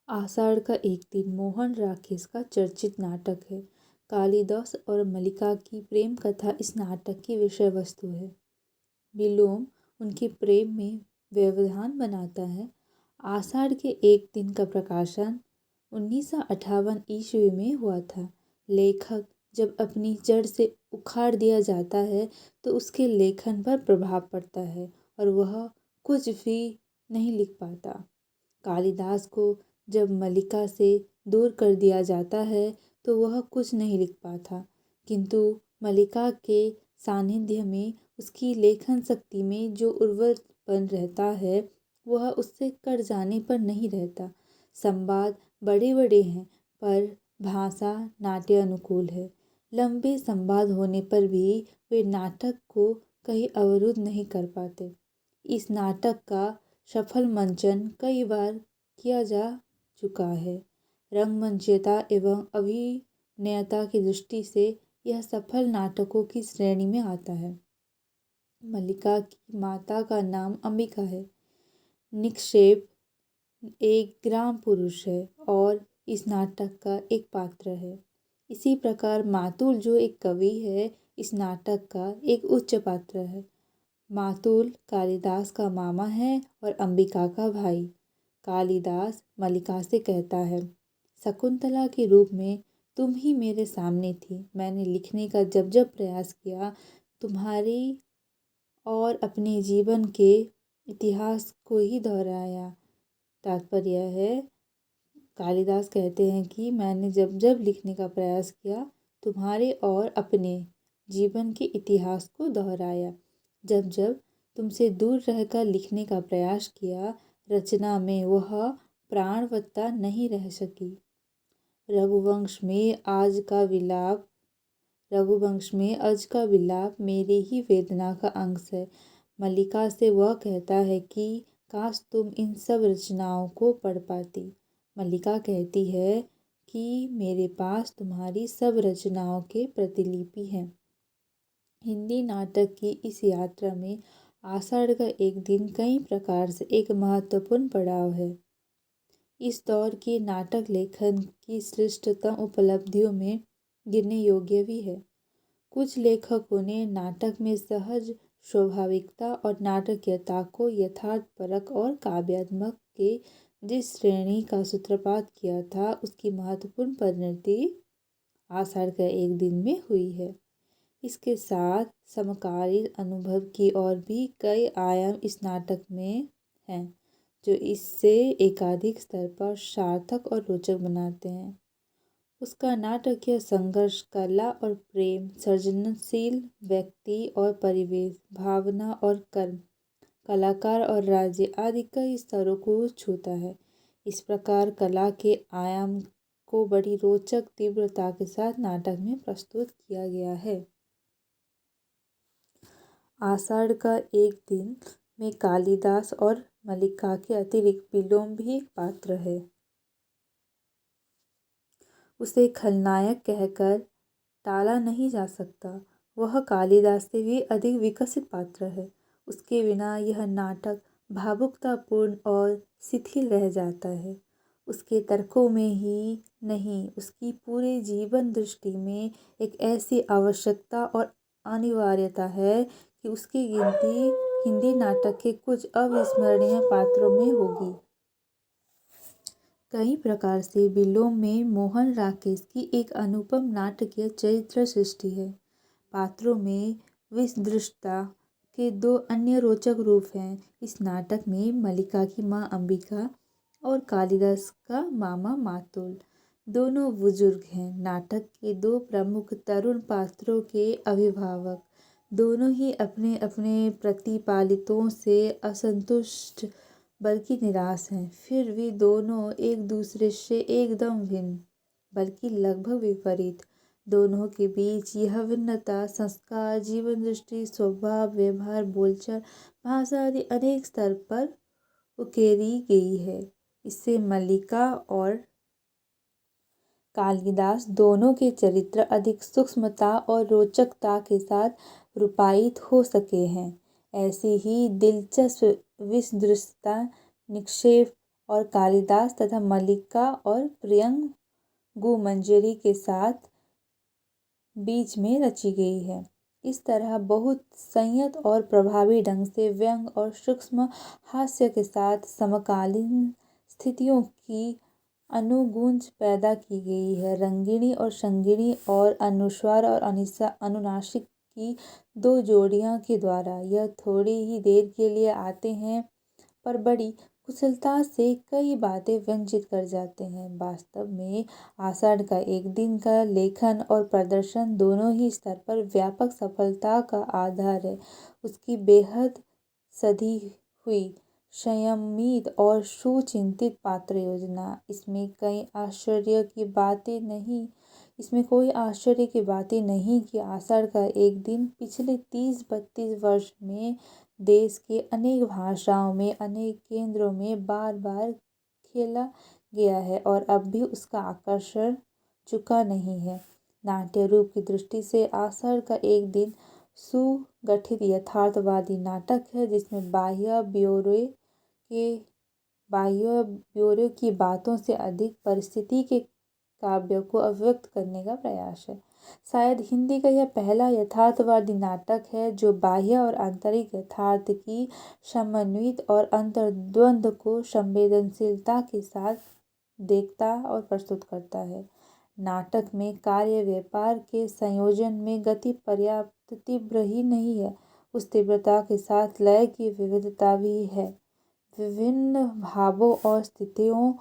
आषाढ़ का एक दिन मोहन राकेश का चर्चित नाटक है। कालिदास और मल्लिका की प्रेम कथा इस नाटक की विषय वस्तु है। विलोम उनके प्रेम में व्यवधान बनाता है। आषाढ़ के एक दिन का प्रकाशन 1958 ईस्वी में हुआ था। लेखक जब अपनी जड़ से उखाड़ दिया जाता है तो उसके लेखन पर प्रभाव पड़ता है और वह कुछ भी नहीं लिख पाता। कालिदास को जब मल्लिका से दूर कर दिया जाता है तो वह कुछ नहीं लिख पाता, किंतु मल्लिका के सानिध्य में उसकी लेखन शक्ति में जो उर्वरपन रहता है वह उससे कट जाने पर नहीं रहता। संवाद बड़े बड़े हैं पर भाषा नाट्य अनुकूल है। लंबे संवाद होने पर भी वे नाटक को कहीं अवरुद्ध नहीं कर पाते। इस नाटक का सफल मंचन कई बार किया जा चुका है। रंगमंचयता एवं अभिनयता की दृष्टि से यह सफल नाटकों की श्रेणी में आता है। मल्लिका की माता का नाम अंबिका है। निक्षेप एक ग्राम पुरुष है और इस नाटक का एक पात्र है। इसी प्रकार मातुल जो एक कवि है इस नाटक का एक उच्च पात्र है। मातुल कालिदास का मामा है और अंबिका का भाई। कालिदास मल्लिका से कहता है, शकुंतला के रूप में तुम ही मेरे सामने थी। मैंने लिखने का जब जब प्रयास किया तुम्हारी और अपने जीवन के इतिहास को ही दोहराया। तात्पर्य है कालिदास कहते हैं कि मैंने जब जब लिखने का प्रयास किया तुम्हारे और अपने जीवन के इतिहास को दोहराया। जब जब तुमसे दूर रहकर लिखने का प्रयास किया रचना में वह प्राणवत्ता नहीं रह सकी। रघुवंश में आज का विलाप मेरी ही वेदना का अंश है। मल्लिका से वह कहता है कि काश तुम इन सब रचनाओं को पढ़ पाती। मल्लिका कहती है कि मेरे पास तुम्हारी सब रचनाओं के प्रतिलिपि हैं। हिंदी नाटक की इस यात्रा में आषाढ़ का एक दिन कई प्रकार से एक महत्वपूर्ण पड़ाव है। इस दौर के नाटक लेखन की श्रेष्ठतम उपलब्धियों में गिनने योग्य भी है। कुछ लेखकों ने नाटक में सहज स्वाभाविकता और नाटकीयता को यथार्थपरक और काव्यात्मक के जिस श्रेणी का सूत्रपात किया था उसकी महत्वपूर्ण परिणति आषाढ़ का एक दिन में हुई है। इसके साथ समकालीन अनुभव की और भी कई आयाम इस नाटक में हैं जो इससे एकाधिक स्तर पर सार्थक और रोचक बनाते हैं। उसका नाटकीय संघर्ष, कला और प्रेम, सृजनशील व्यक्ति और परिवेश, भावना और कर्म, कलाकार और राज्य आदि कई स्तरों को छूता है। इस प्रकार कला के आयाम को बड़ी रोचक तीव्रता के साथ नाटक में प्रस्तुत किया गया है। आषाढ़ का एक दिन में कालिदास और मल्लिका के अतिरिक्त विलोम भी एक पात्र है। उसे खलनायक कहकर टाला नहीं जा सकता। वह कालिदास से भी अधिक विकसित पात्र है। उसके बिना यह नाटक भावुकतापूर्ण और शिथिल रह जाता है। उसके तर्कों में ही नहीं उसकी पूरे जीवन दृष्टि में एक ऐसी आवश्यकता और अनिवार्यता है कि उसकी गिनती हिंदी नाटक के कुछ अविस्मरणीय पात्रों में होगी। कई प्रकार से विलोम में मोहन राकेश की एक अनुपम नाटकीय चरित्र सृष्टि है। पात्रों में विसदृशता के दो अन्य रोचक रूप हैं। इस नाटक में मल्लिका की माँ अंबिका और कालिदास का मामा मातुल दोनों बुजुर्ग हैं। नाटक के दो प्रमुख तरुण पात्रों के अभिभावक दोनों ही अपने अपने प्रतिपालितों से असंतुष्ट बल्कि निराश हैं। फिर भी दोनों एक दूसरे से एकदम भिन्न बल्कि लगभग विपरीत। दोनों के बीच यह भिन्नता संस्कार, जीवन दृष्टि, स्वभाव, व्यवहार, बोलचाल, भाषा आदि अनेक स्तर पर उकेरी गई है। इससे मल्लिका और कालिदास दोनों के चरित्र अधिक सूक्ष्मता और रोचकता के साथ रूपायित हो सके हैं। ऐसी ही दिलचस्प विसदृशता निक्षेप और कालिदास तथा मल्लिका और प्रियंगु मंजरी के साथ बीच में रची गई है। इस तरह बहुत संयत और प्रभावी ढंग से व्यंग और सूक्ष्म हास्य के साथ समकालीन स्थितियों की अनुगूंज पैदा की गई है। रंगिणी और संगिणी और अनुस्वार और अनुनासिक की दो जोड़ियों के द्वारा यह थोड़ी ही देर के लिए आते हैं पर बड़ी कुशलता से कई बातें व्यंजित कर जाते हैं। वास्तव में आषाढ़ का एक दिन का लेखन और प्रदर्शन दोनों ही स्तर पर व्यापक सफलता का आधार है। उसकी बेहद सधी हुई, संयमित और सुचिंतित पात्र योजना, इसमें कोई आश्चर्य की बातें नहीं कि आषाढ़ का एक दिन पिछले 30-32 वर्ष में देश के अनेक भाषाओं में अनेक केंद्रों में बार बार खेला गया है और अब भी उसका आकर्षण चुका नहीं है। नाट्य रूप की दृष्टि से आषाढ़ का एक दिन सुगठित यथार्थवादी नाटक है जिसमें बाह्य ब्योरे की बातों से अधिक परिस्थिति के काव्य को अभिव्यक्त करने का प्रयास है। शायद हिंदी का यह पहला यथार्थवादी नाटक है जो बाह्य और आंतरिक यथार्थ की समन्वित और अंतर्द्वंद को संवेदनशीलता के साथ देखता और प्रस्तुत करता है। नाटक में कार्य व्यापार के संयोजन में गति पर्याप्त तीव्र ही नहीं है, उस तीव्रता के साथ लय की विविधता भी है। विभिन्न भावों और स्थितियों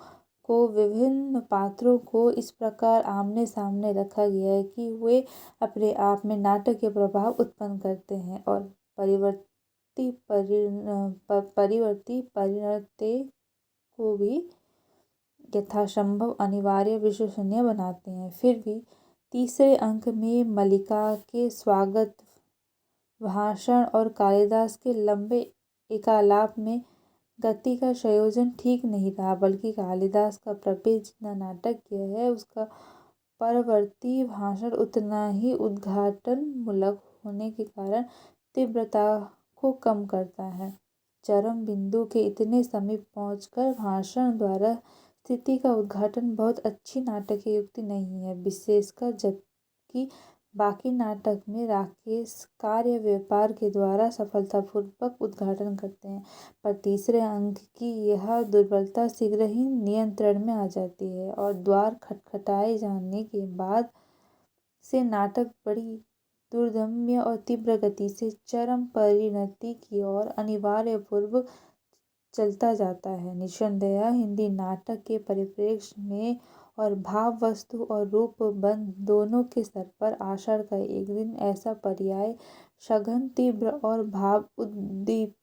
को, विभिन्न पात्रों को इस प्रकार आमने सामने रखा गया है कि वे अपने आप में नाटक के प्रभाव उत्पन्न करते हैं और परिवर्ती परिणति को भी यथासंभव अनिवार्य विश्वसनीय बनाते हैं। फिर भी तीसरे अंक में मल्लिका के स्वागत भाषण और कालिदास के लंबे एकालाप में गति का संयोजन ठीक नहीं रहा, बल्कि कालिदास का प्रवेश जितना नाटकीय है उसका परवर्ती भाषण उतना ही उद्घाटनमूलक होने के कारण तीव्रता को कम करता है। चरम बिंदु के इतने समीप पहुंचकर भाषण द्वारा स्थिति का उद्घाटन बहुत अच्छी नाटकीय युक्ति नहीं है, विशेषकर जबकि बाकी नाटक में राकेश कार्य व्यापार के द्वारा सफलतापूर्वक उद्घाटन करते हैं, पर तीसरे अंक की यह दुर्बलता शीघ्र ही नियंत्रण में आ जाती है और द्वार खटखटाए जाने के बाद से नाटक बड़ी दुर्दम्य और तीव्र गति से चरम परिणति की ओर अनिवार्य पूर्वक चलता जाता है। निस्संदेह हिंदी नाटक के परिप्रेक्ष्य में और भाव वस्तु और रूप बंध दोनों के स्तर पर आषाढ़ का एक दिन ऐसा पर्याय सघन, तीव्र और भाव उद्दीपित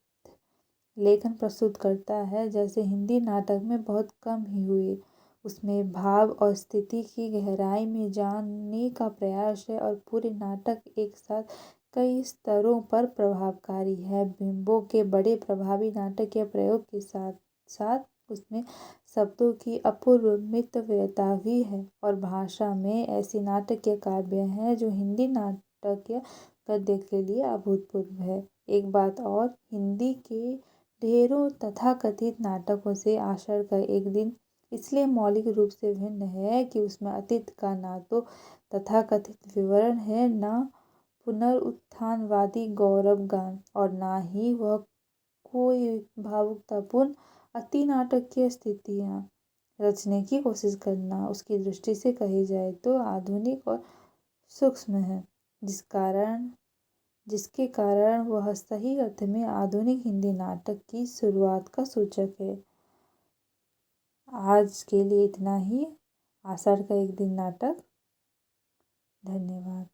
लेखन प्रस्तुत करता है जैसे हिंदी नाटक में बहुत कम ही हुए। उसमें भाव और स्थिति की गहराई में जाने का प्रयास है और पूरे नाटक एक साथ कई स्तरों पर प्रभावकारी है। बिंबों के बड़े प्रभावी नाटकीय प्रयोग के साथ साथ उसमें शब्दों की अपूर्व मितव्ययता भी है और भाषा में ऐसी नाटकीय काव्य हैं जो हिंदी नाटकीय गद्य के लिए अभूतपूर्व है। एक बात और, हिंदी के ढेरों तथाकथित नाटकों से आषाढ़ का एक दिन इसलिए मौलिक रूप से भिन्न है कि उसमें अतीत का ना तो तथाकथित विवरण है, न पुनरुत्थानवादी गौरवगान और ना ही वह कोई भावुकतापूर्ण अति नाटकीय स्थितियाँ रचने की कोशिश करना उसकी दृष्टि से कही जाए तो आधुनिक और सूक्ष्म है, जिसके कारण वह सही अर्थ में आधुनिक हिंदी नाटक की शुरुआत का सूचक है। आज के लिए इतना ही। आषाढ़ का एक दिन नाटक। धन्यवाद।